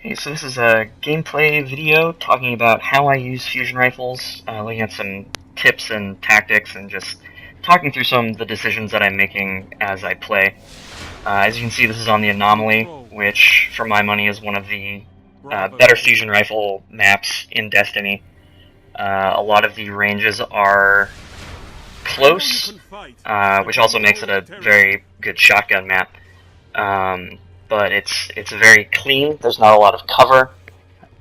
Okay, so this is a gameplay video talking about how I use fusion rifles, looking at some tips and tactics, and just talking through some of the decisions that I'm making as I play. As you can see, this is on the Anomaly, which, for my money, is one of the better fusion rifle maps in Destiny. A lot of the ranges are close, which also makes it a very good shotgun map. But it's very clean. There's not a lot of cover,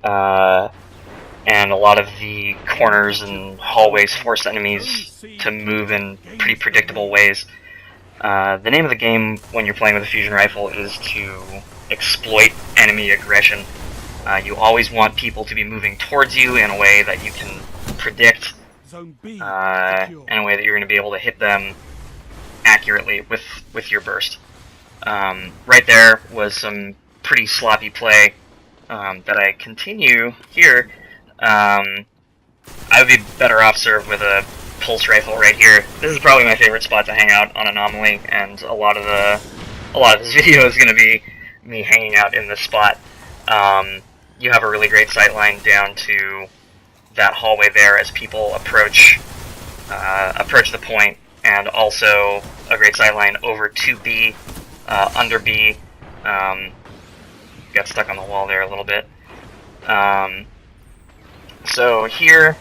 and a lot of the corners and hallways force enemies to move in pretty predictable ways. The name of the game when you're playing with a fusion rifle is to exploit enemy aggression. You always want people to be moving towards you in a way that you can predict, in a way that you're going to be able to hit them accurately with your burst. Right there was some pretty sloppy play that I continue here. I would be better off served with a pulse rifle right here. This is probably my favorite spot to hang out on Anomaly, and a lot of this video is going to be me hanging out in this spot. You have a really great sight line down to that hallway there as people approach the point, and also a great sight line over to B. Under B, got stuck on the wall there a little bit. So here,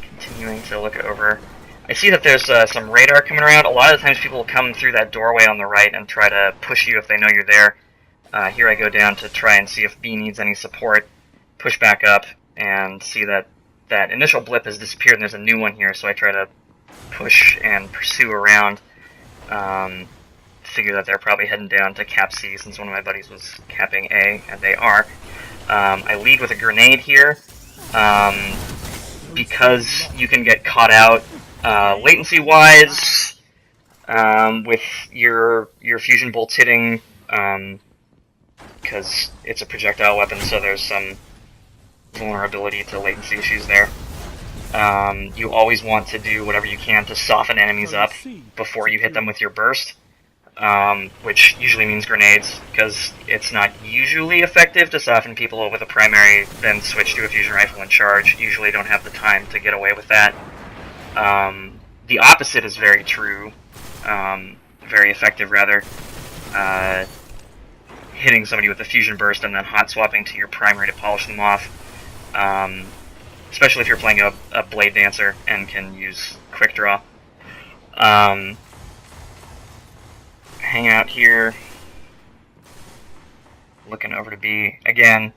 continuing to look over, I see that there's some radar coming around. A lot of the times people will come through that doorway on the right and try to push you if they know you're there. Here I go down to try and see if B needs any support, push back up, and see that that initial blip has disappeared and there's a new one here, so I try to push and pursue around. Figure that they're probably heading down to cap C since one of my buddies was capping A, and they are. I lead with a grenade here, because you can get caught out latency-wise with your fusion bolts hitting, because it's a projectile weapon, so there's some vulnerability to latency issues there. You always want to do whatever you can to soften enemies up before you hit them with your burst. Which usually means grenades, because it's not usually effective to soften people with a primary, then switch to a fusion rifle and charge. Usually don't have the time to get away with that. The opposite is very true, very effective rather. Hitting somebody with a fusion burst and then hot swapping to your primary to polish them off. Especially if you're playing a blade dancer and can use quick draw. Hang out here, looking over to B. Again,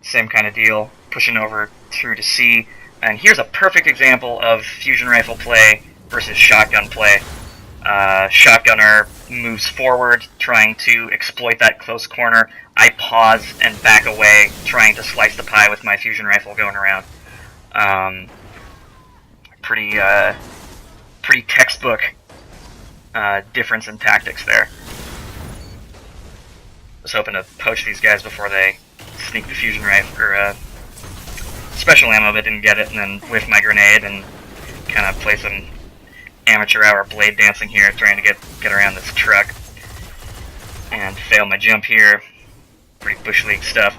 same kind of deal, pushing over through to C. And here's a perfect example of fusion rifle play versus shotgun play. Shotgunner moves forward, trying to exploit that close corner. I pause and back away, trying to slice the pie with my fusion rifle going around. Pretty textbook difference in tactics there. I was hoping to poach these guys before they sneak the fusion rifle, or special ammo, but didn't get it, and then whiff my grenade and kind of play some amateur hour blade dancing here, trying to get around this truck, and fail my jump here. Pretty bush league stuff.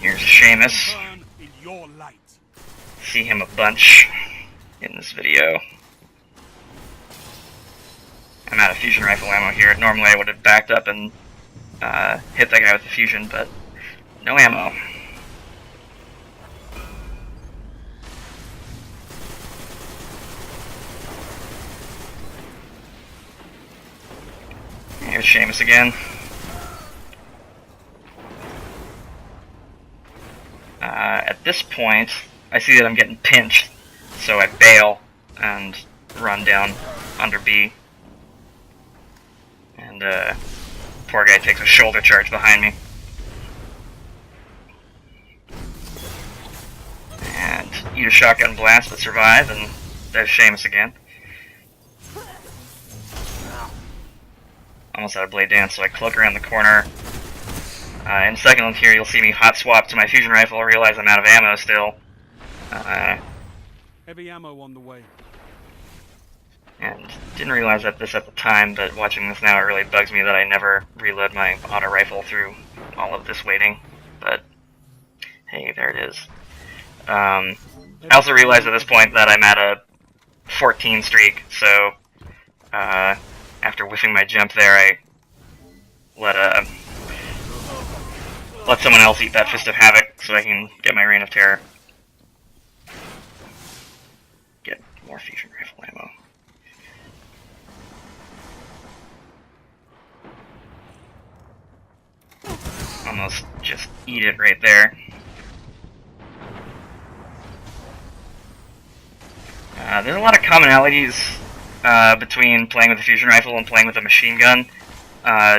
Here's Seamus. See him a bunch in this video. I'm out of fusion rifle ammo here. Normally I would have backed up and hit that guy with the fusion, but no ammo. Here's Seamus again. At this point, I see that I'm getting pinched, so I bail and run down under B. And poor guy takes a shoulder charge behind me. And eat a shotgun blast but survive, and there's Seamus again. almost out of blade dance, so I cloak around the corner. In a second here, you'll see me hot swap to my fusion rifle, realize I'm out of ammo still. Heavy ammo on the way. And didn't realize this at the time, but watching this now, it really bugs me that I never reload my auto rifle through all of this waiting. But hey, there it is. I also realized at this point that I'm at a 14 streak, so after whiffing my jump there, I let someone else eat that Fist of Havoc so I can get my Reign of Terror. Get more fusion rifle ammo. Almost just eat it right there. There's a lot of commonalities between playing with a fusion rifle and playing with a machine gun,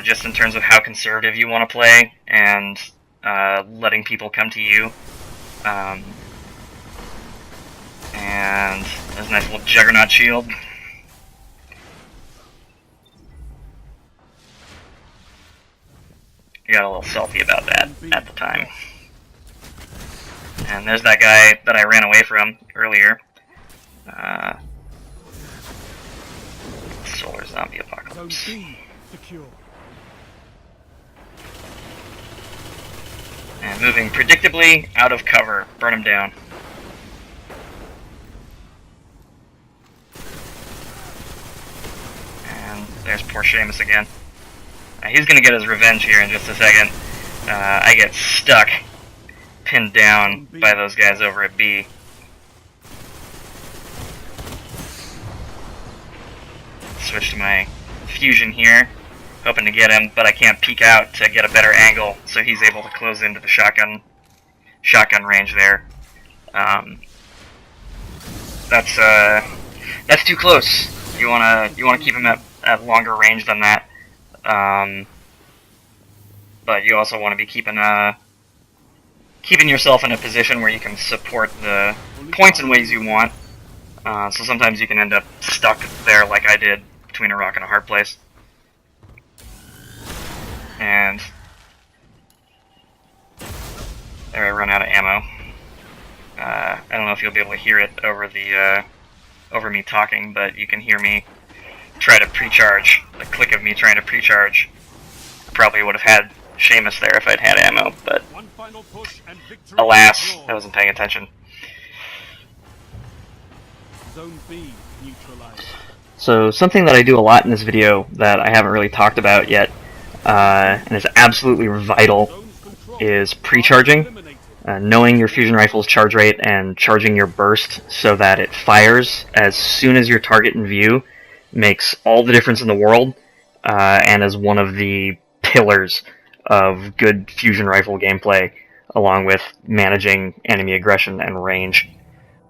just in terms of how conservative you want to play and letting people come to you. And there's a nice little Juggernaut shield. I got a little salty about that at the time. And there's that guy that I ran away from earlier. Solar Zombie Apocalypse. And moving predictably out of cover. Burn him down. And there's poor Seamus again. He's gonna get his revenge here in just a second. I get stuck, pinned down by those guys over at B. Switch to my fusion here, hoping to get him, but I can't peek out to get a better angle, so he's able to close into the shotgun range there. That's too close. You wanna keep him at longer range than that. But you also want to be keeping yourself in a position where you can support the points in ways you want. So sometimes you can end up stuck there like I did, between a rock and a hard place. And there I run out of ammo. I don't know if you'll be able to hear it over me talking, but you can hear me try to pre-charge. The click of me trying to pre-charge. Probably would have had Seamus there if I'd had ammo, but alas, I wasn't paying attention. Zone B neutralized. So something that I do a lot in this video that I haven't really talked about yet, and is absolutely vital, is pre-charging. Knowing your fusion rifle's charge rate and charging your burst so that it fires as soon as your target in view makes all the difference in the world, and is one of the pillars of good fusion rifle gameplay, along with managing enemy aggression and range.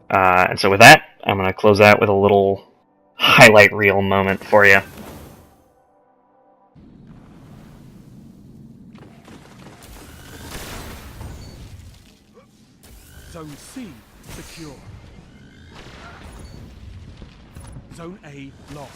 And so with that, I'm going to close out with a little highlight reel moment for you. Zone C secure. Zone A lost.